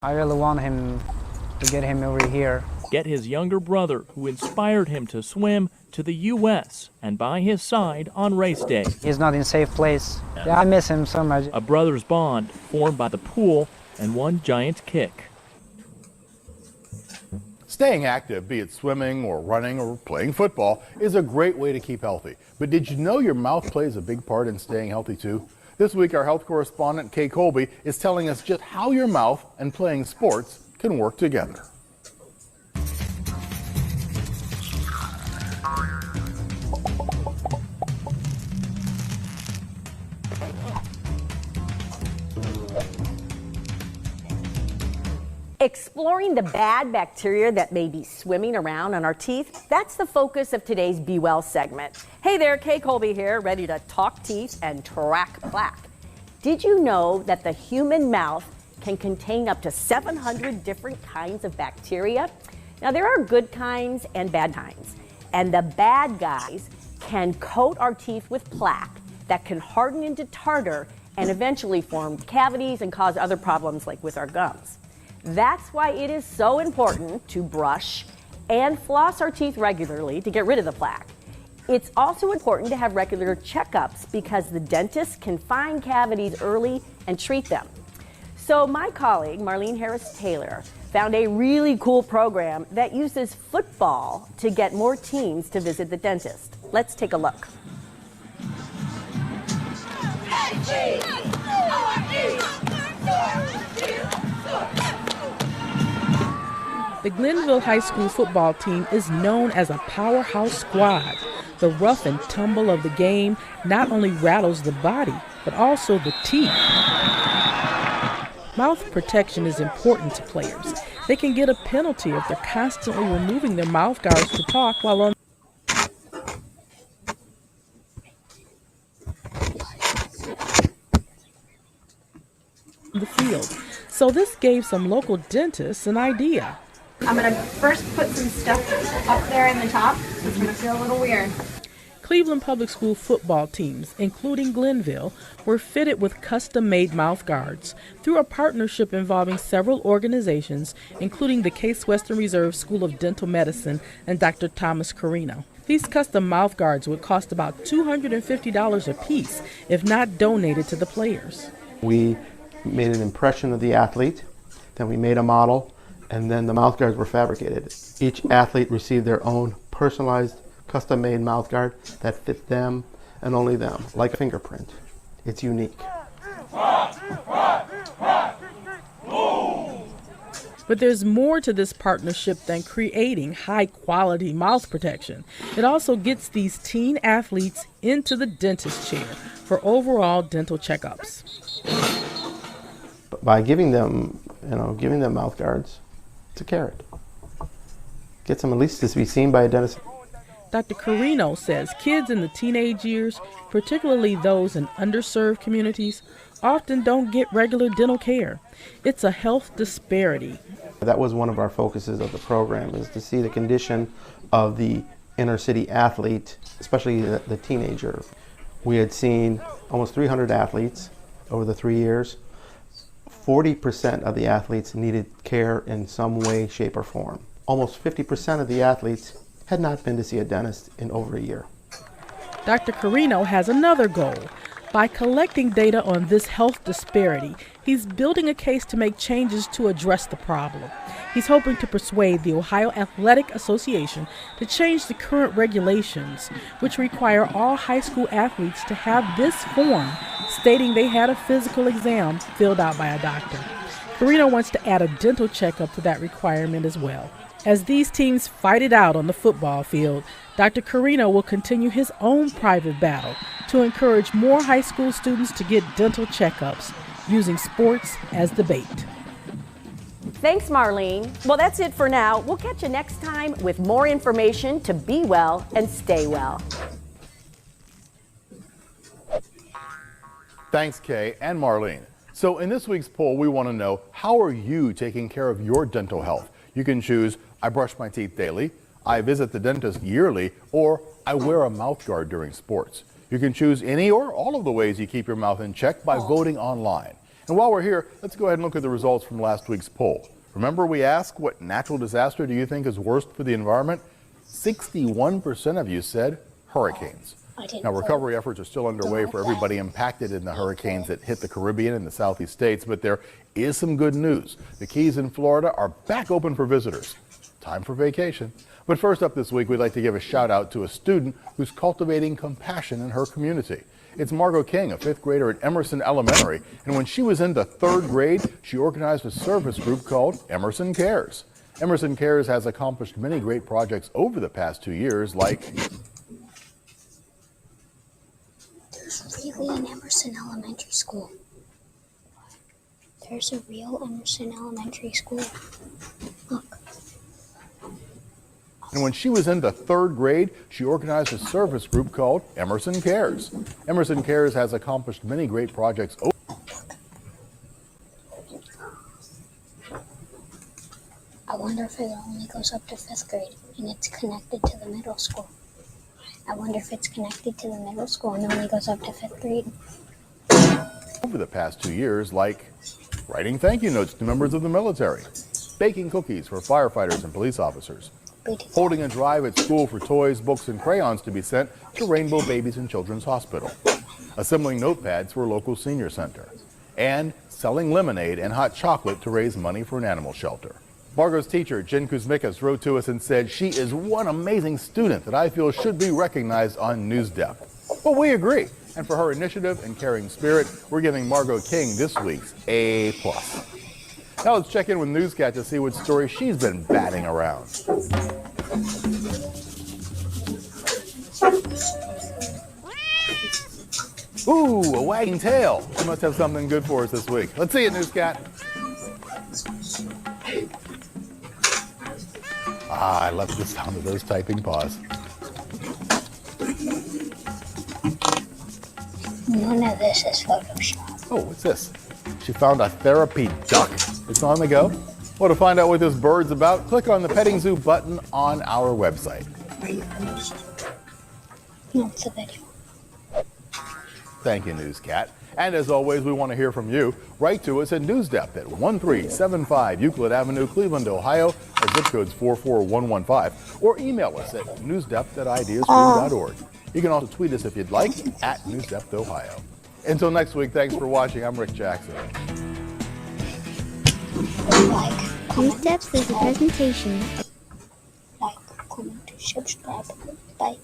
I really want him to get him over here. Get his younger brother, who inspired him to swim, to the U.S. and by his side on race day. He's not in a safe place. Yeah, I miss him so much. A brother's bond formed by the pool and one giant kick. Staying active, be it swimming or running or playing football, is a great way to keep healthy. But did you know your mouth plays a big part in staying healthy too? This week, our health correspondent, Kay Colby, is telling us just how your mouth and playing sports can work together. Exploring the bad bacteria that may be swimming around on our teeth, that's the focus of today's Be Well segment. Hey there, Kay Colby here, ready to talk teeth and track plaque. Did you know that the human mouth can contain up to 700 different kinds of bacteria? Now, there are good kinds and bad kinds, and the bad guys can coat our teeth with plaque that can harden into tartar and eventually form cavities and cause other problems like with our gums. That's why it is so important to brush and floss our teeth regularly to get rid of the plaque. It's also important to have regular checkups because the dentist can find cavities early and treat them. So my colleague, Marlene Harris-Taylor, found a really cool program that uses football to get more teens to visit the dentist. Let's take a look. The Glenville High School football team is known as a powerhouse squad. The rough and tumble of the game not only rattles the body, but also the teeth. Mouth protection is important to players. They can get a penalty if they're constantly removing their mouth guards to talk while on the field. So this gave some local dentists an idea. I'm going to first put some stuff up there in the top. It's going to feel a little weird. Cleveland Public School football teams, including Glenville, were fitted with custom-made mouth guards through a partnership involving several organizations, including the Case Western Reserve School of Dental Medicine and Dr. Thomas Carino. These custom mouth guards would cost about $250 a piece if not donated to the players. We made an impression of the athlete, then we made a model, and then the mouth guards were fabricated. Each athlete received their own personalized, custom-made mouth guard that fit them and only them, like a fingerprint. It's unique. But there's more to this partnership than creating high-quality mouth protection. It also gets these teen athletes into the dentist chair for overall dental checkups. But by giving them mouth guards, it's a carrot. Gets them at least to be seen by a dentist. Dr. Carino says kids in the teenage years, particularly those in underserved communities, often don't get regular dental care. It's a health disparity. That was one of our focuses of the program, is to see the condition of the inner city athlete, especially the teenager. We had seen almost 300 athletes over the 3 years. 40% of the athletes needed care in some way, shape, or form. Almost 50% of the athletes had not been to see a dentist in over a year. Dr. Carino has another goal. By collecting data on this health disparity, he's building a case to make changes to address the problem. He's hoping to persuade the Ohio Athletic Association to change the current regulations, which require all high school athletes to have this form stating they had a physical exam filled out by a doctor. Carino wants to add a dental checkup to that requirement as well. As these teams fight it out on the football field, Dr. Carino will continue his own private battle to encourage more high school students to get dental checkups, using sports as the bait. Thanks, Marlene. Well, that's it for now. We'll catch you next time with more information to be well and stay well. Thanks, Kay and Marlene. So in this week's poll, we want to know, how are you taking care of your dental health? You can choose, I brush my teeth daily, I visit the dentist yearly, or I wear a mouth guard during sports. You can choose any or all of the ways you keep your mouth in check by voting online. And while we're here, let's go ahead and look at the results from last week's poll. Remember, we asked, what natural disaster do you think is worst for the environment? 61% of you said hurricanes. Now, recovery efforts are still underway for everybody impacted in the hurricanes that hit the Caribbean and the southeast states, but there is some good news. The Keys in Florida are back open for visitors. Time for vacation. But first up this week, we'd like to give a shout out to a student who's cultivating compassion in her community. It's Margot King, a fifth grader at Emerson Elementary, and when she was in the third grade, she organized a service group called Emerson Cares. Emerson Cares has accomplished many great projects over the past 2 years, like There's really an Emerson Elementary School. There's a real Emerson Elementary School. Look. And when she was in the third grade, she organized a service group called Emerson Cares. Emerson Cares has accomplished many great projects. I wonder if it only goes up to 5th grade and it's connected to the middle school. I wonder if it's connected to the middle school and only goes up to 5th grade. Over the past 2 years, like writing thank you notes to members of the military, baking cookies for firefighters and police officers, holding a drive at school for toys, books, and crayons to be sent to Rainbow Babies and Children's Hospital, assembling notepads for a local senior center, and selling lemonade and hot chocolate to raise money for an animal shelter. Margot's teacher, Jen Kuzmikas, wrote to us and said she is one amazing student that I feel should be recognized on News Depth. Well, we agree. And for her initiative and caring spirit, we're giving Margot King this week's A+. Now let's check in with Newscat to see what story she's been batting around. Ooh, a wagging tail. She must have something good for us this week. Let's see it, Newscat. Ah, I love the sound of those typing paws. None of this is Photoshop. Oh, what's this? She found a therapy duck. It's on the go. Well, to find out what this bird's about, click on the Petting Zoo button on our website. Are you finished? No, it's a video. Thank you, Newscat. And as always, we want to hear from you. Write to us at NewsDepth at 1375 Euclid Avenue, Cleveland, Ohio. Our zip code's 44115. Or email us at newsdepth@ideasfree.org. You can also tweet us if you'd like at NewsDepth Ohio. Until next week, thanks for watching. I'm Rick Jackson. News Depth is a presentation. Like, comment, subscribe. Bye.